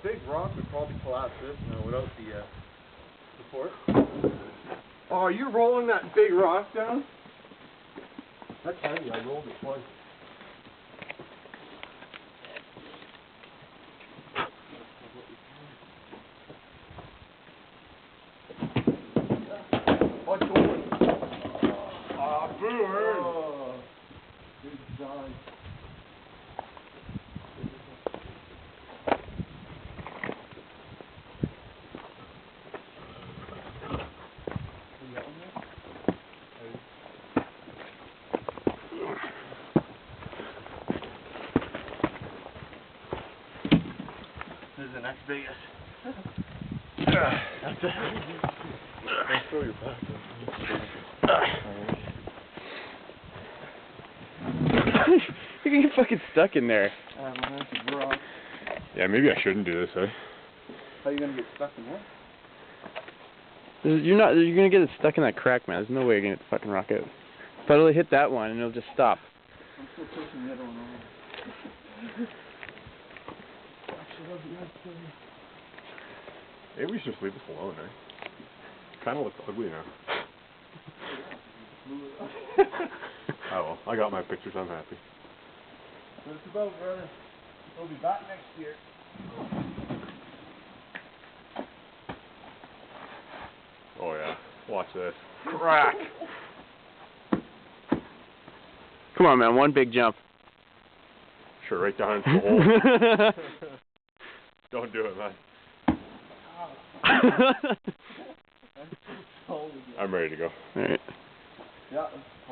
big rock would probably collapse this now without the support. Oh, are you rolling that big rock down? That's heavy. I rolled it twice. What's going? Ah, Wherein. Oh, good design. This is the next biggest. That's it. Don't throw your back. You're gonna get fucking stuck in there. That's a rock. Yeah, maybe I shouldn't do this, eh? How are you gonna get stuck in there? You're gonna get it stuck in that crack, man. There's no way you're gonna get the fucking rock out. But it'll hit that one and it'll just stop. I'm still pushing the other one over. Maybe we should just leave this alone, eh? Kinda looks ugly now. Oh well, I got my pictures, I'm happy. But it's about, brother. We'll be back next year. Oh yeah, watch this. Crack! Come on, man. One big jump. Sure, right down into the hole. Don't do it, man. I'm ready to go. Alright. Yeah, that's